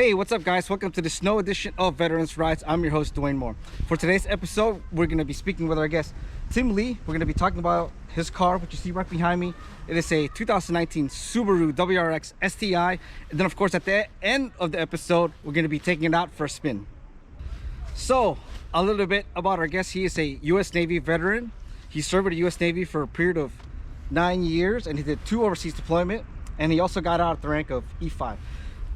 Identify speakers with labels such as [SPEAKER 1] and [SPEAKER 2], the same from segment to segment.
[SPEAKER 1] Hey, what's up guys? Welcome to the snow edition of Veterans Rides. I'm your host, Duane Moore. For today's episode, we're going to be speaking with our guest, Tim Lee. We're going to be talking about his car, which you see right behind me. It is a 2019 Subaru WRX STI. And then of course, at the end of the episode, we're going to be taking it out for a spin. So, a little bit about our guest. He is a U.S. Navy veteran. He served with the U.S. Navy for a period of 9 years, and he did 2 overseas deployments. And he also got out at the rank of E5.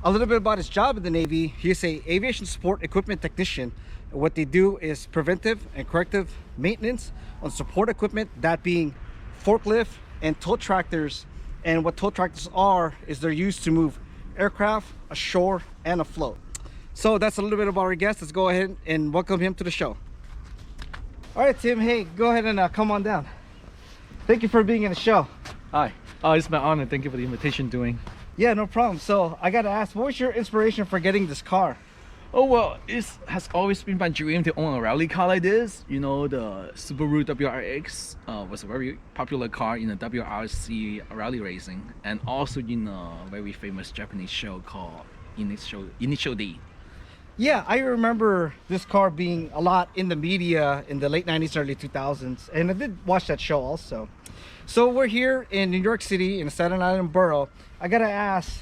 [SPEAKER 1] A little bit about his job in the Navy. He is a aviation support equipment technician. What they do is preventive and corrective maintenance on support equipment, that being forklift and tow tractors. And what tow tractors are is they're used to move aircraft ashore and afloat. So that's a little bit about our guest. Let's go ahead and welcome him to the show. All right, Tim. Hey, go ahead and come on down. Thank you for being in the show.
[SPEAKER 2] Hi. It's my honor. Thank you for the invitation, Duane.
[SPEAKER 1] Yeah, no problem. So I gotta ask, what was your inspiration for getting this car?
[SPEAKER 2] Oh well, it has always been my dream to own a rally car like this. You know, the Subaru WRX was a very popular car in the WRC rally racing, and also in a very famous Japanese show called Initial D.
[SPEAKER 1] Yeah, I remember this car being a lot in the media in the late 90s, early 2000s, and I did watch that show also. So we're here in New York City in the Staten Island borough. I gotta ask,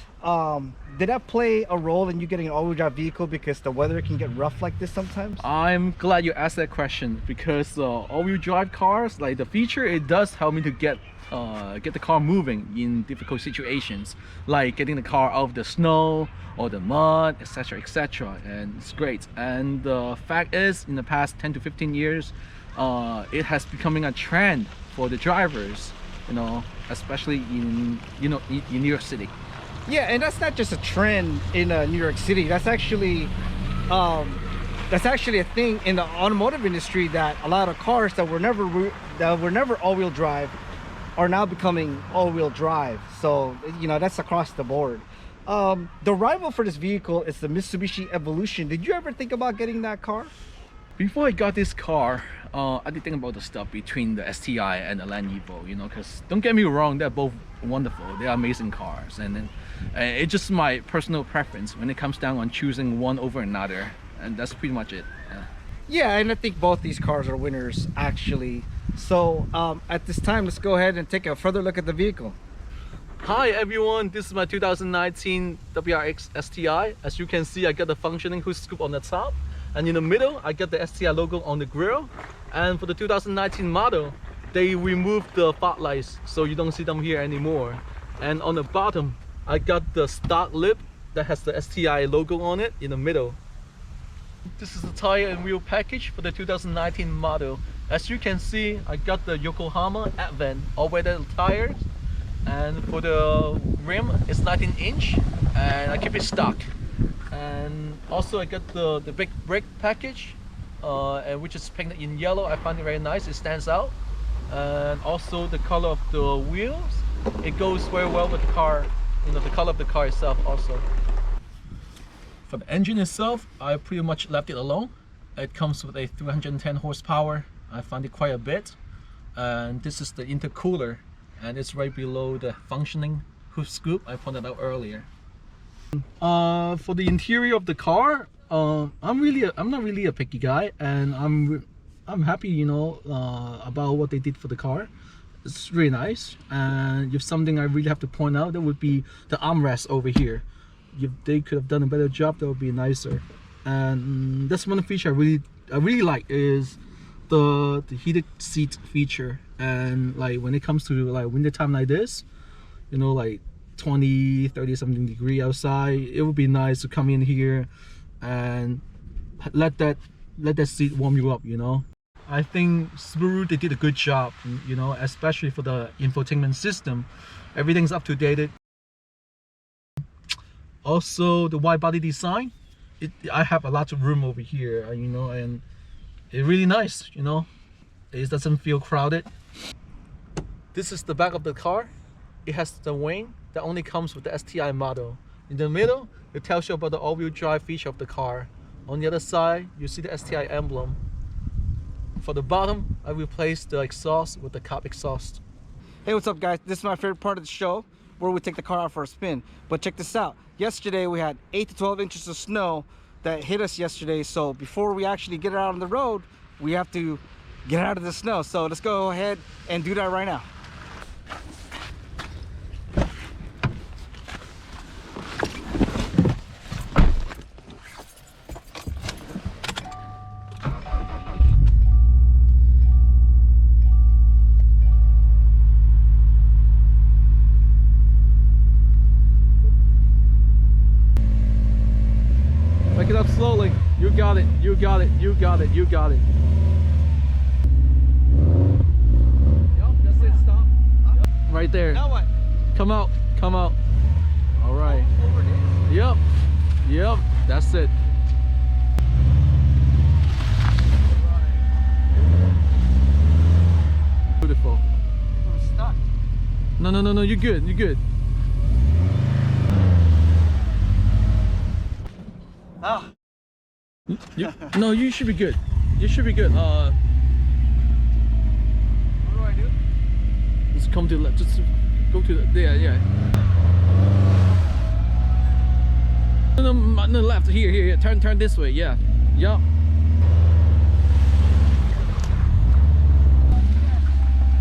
[SPEAKER 1] did that play a role in you getting an all-wheel drive vehicle because the weather can get rough like this sometimes?
[SPEAKER 2] I'm glad you asked that question because all-wheel drive cars, like the feature, it does help me to get the car moving in difficult situations, like getting the car out of the snow or the mud, etc., etc. And it's great. And the fact is, in the past 10 to 15 years, it has becoming a trend for the drivers, you know, especially in New York City.
[SPEAKER 1] Yeah, and that's not just a trend in New York City. That's actually a thing in the automotive industry, that a lot of cars that were never all-wheel drive are now becoming all-wheel drive. So you know, that's across the board. The rival for this vehicle is the Mitsubishi Evolution. Did you ever think about getting that car?
[SPEAKER 2] Before I got this car, I did think about the stuff between the STI and the Land Evo, you know, because don't get me wrong, they're both wonderful. They're amazing cars, and then it's just my personal preference when it comes down on choosing one over another, and that's pretty much it.
[SPEAKER 1] Yeah, and I think both these cars are winners actually. So at this time, let's go ahead and take a further look at the vehicle.
[SPEAKER 2] Hi everyone, this is my 2019 WRX STI. As you can see, I got the functioning hood scoop on the top, and in the middle I got the STI logo on the grille. And for the 2019 model, they removed the fog lights, so you don't see them here anymore. And on the bottom, I got the stock lip that has the STI logo on it in the middle. This is the tire and wheel package for the 2019 model. As you can see, I got the Yokohama Advent all-weather tires, and for the rim, it's 19-inch, and I keep it stock. And also I got the big brake package, and which is painted in yellow. I find it very nice, it stands out. And also the color of the wheels, it goes very well with the car, you know, the color of the car itself also. For the engine itself, I pretty much left it alone. It comes with a 310 horsepower. I found it quite a bit. And this is the intercooler, and it's right below the functioning hood scoop I pointed out earlier. For the interior of the car, I'm not really a picky guy, and I'm happy, you know, about what they did for the car. It's really nice. And if something I really have to point out, that would be the armrest over here. If they could have done a better job, that would be nicer. And that's one feature I really like, is the heated seat feature. And like when it comes to like winter time like this, you know, like 20-30 something degree outside, it would be nice to come in here and let that seat warm you up, you know. I think Subaru, they did a good job, you know, especially for the infotainment system. Everything's up to date. Also the wide body design, I have a lot of room over here, you know, and it's really nice, you know. It doesn't feel crowded. This is the back of the car. It has the wing that only comes with the STI model. In the middle, it tells you about the all-wheel drive feature of the car. On the other side, you see the STI emblem. For the bottom, I replaced the exhaust with the cab exhaust.
[SPEAKER 1] Hey, what's up guys? This is my favorite part of the show, where we take the car out for a spin. But check this out. yesterday we had 8 to 12 inches of snow that hit us yesterday. So before we actually get it out on the road, we have to get out of the snow. So let's go ahead and do that right now.
[SPEAKER 2] Pick it up slowly. You got it. You got it. You got it. You got it. Yep, that's it. Stop. Yep. Right there.
[SPEAKER 1] Now what?
[SPEAKER 2] Come out. Come out. All right.
[SPEAKER 1] Over this?
[SPEAKER 2] Yep. Yep. That's it. Beautiful.
[SPEAKER 1] I'm stuck.
[SPEAKER 2] No, no, no, no. You're good. You're good.
[SPEAKER 1] Ah.
[SPEAKER 2] No, you should be good. You should be good.
[SPEAKER 1] What do I do?
[SPEAKER 2] Just come to the left. Just go to the yeah. No, left. Here. Turn this way. Yeah. Yup.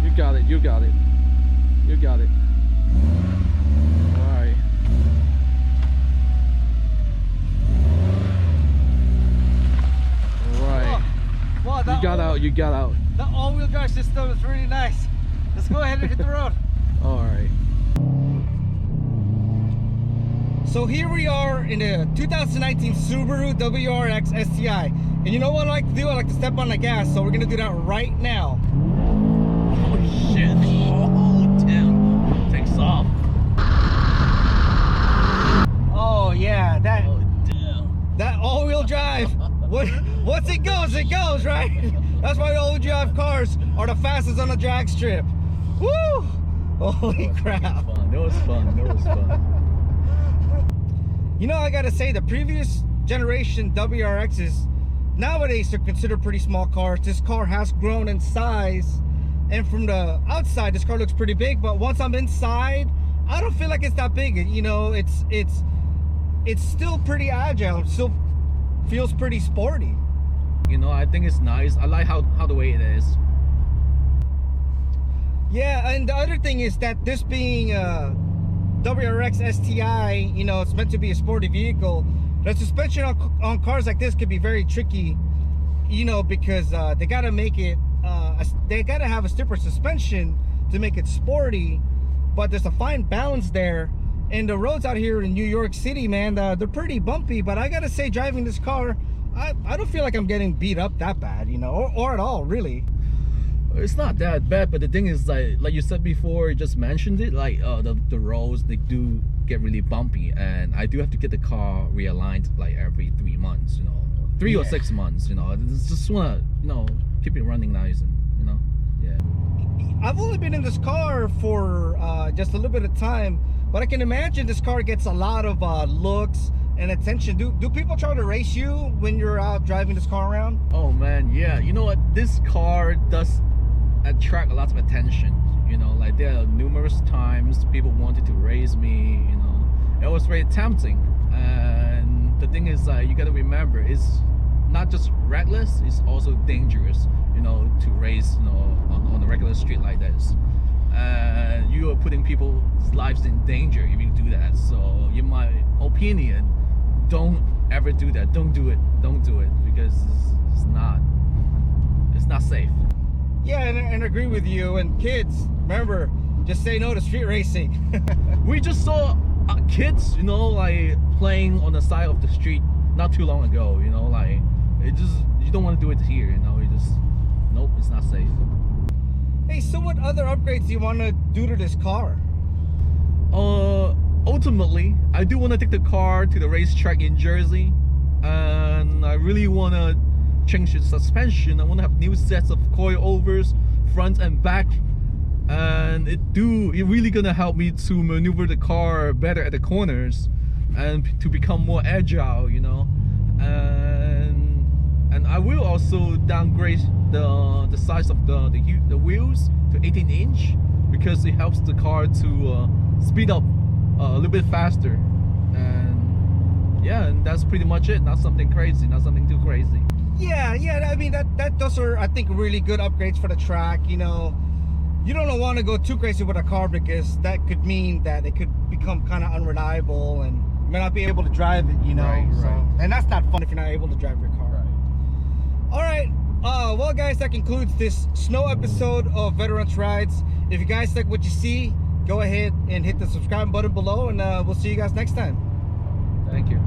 [SPEAKER 2] You got it. You got it. You got it. All right.
[SPEAKER 1] Wow,
[SPEAKER 2] You got out. You got out.
[SPEAKER 1] The all-wheel drive system is really nice. Let's go ahead and hit the road.
[SPEAKER 2] All right.
[SPEAKER 1] So here we are in a 2019 Subaru WRX STI. And you know what I like to do? I like to step on the gas. So we're gonna do that right now.
[SPEAKER 2] Oh shit. Oh damn. Takes off.
[SPEAKER 1] Oh yeah, that
[SPEAKER 2] Oh damn.
[SPEAKER 1] that all-wheel drive. Once it goes, right? That's why all-wheel drive cars are the fastest on the drag strip. Woo! Holy crap.
[SPEAKER 2] That was fun.
[SPEAKER 1] You know, I gotta say, the previous generation WRXs nowadays are considered pretty small cars. This car has grown in size, and from the outside this car looks pretty big, but once I'm inside I don't feel like it's that big. You know, it's still pretty agile. It still feels pretty sporty.
[SPEAKER 2] You know, I think it's nice. I like how the way it is.
[SPEAKER 1] Yeah, and the other thing is that this being a WRX STI, you know, it's meant to be a sporty vehicle. The suspension on cars like this could be very tricky, you know, because they gotta make it, they gotta have a stiffer suspension to make it sporty, but there's a fine balance there. And the roads out here in New York City, man, they're pretty bumpy, but I gotta say, driving this car, I don't feel like I'm getting beat up that bad, you know, or at all, really.
[SPEAKER 2] It's not that bad, but the thing is, like you said before, you just mentioned it, like the roads, they do get really bumpy, and I do have to get the car realigned like every 3 months, you know, 3 or 6 months, you know. I just wanna, you know, keep it running nice, and you know, yeah.
[SPEAKER 1] I've only been in this car for just a little bit of time, but I can imagine this car gets a lot of looks and attention. Do people try to race you when you're out driving this car around?
[SPEAKER 2] Oh man, yeah. You know what? This car does attract a lot of attention. You know, like there are numerous times people wanted to race me. You know, it was very tempting. And the thing is, you got to remember, it's not just reckless; it's also dangerous. You know, to race, you know, on a regular street like this. And you are putting people's lives in danger if you do that. So, in my opinion, don't ever do that. Don't do it because it's not safe.
[SPEAKER 1] Yeah, and I agree with you. And kids, remember, just say no to street racing.
[SPEAKER 2] We just saw kids, you know, like playing on the side of the street not too long ago. You know, like it just, you don't want to do it here. You know, you just, nope, it's not safe.
[SPEAKER 1] Hey, so what other upgrades do you want to do to this car?
[SPEAKER 2] Ultimately, I do want to take the car to the racetrack in Jersey, and I really want to change the suspension. I want to have new sets of coilovers, front and back, and it really gonna help me to maneuver the car better at the corners and to become more agile, you know. And I will also downgrade the size of the wheels to 18-inch because it helps the car to speed up a little bit faster. And yeah, and that's pretty much it. Not something crazy, not something too crazy.
[SPEAKER 1] Yeah, I mean those are, I think, really good upgrades for the track. You know, you don't want to go too crazy with a car because that could mean that it could become kind of unreliable and you may not be able to drive it, you know.
[SPEAKER 2] Right.
[SPEAKER 1] And that's not fun if you're not able to drive your car. All right, well guys, that concludes this snow episode of Veterans Rides. If you guys like what you see, go ahead and hit the subscribe button below, and we'll see you guys next time.
[SPEAKER 2] Thank you.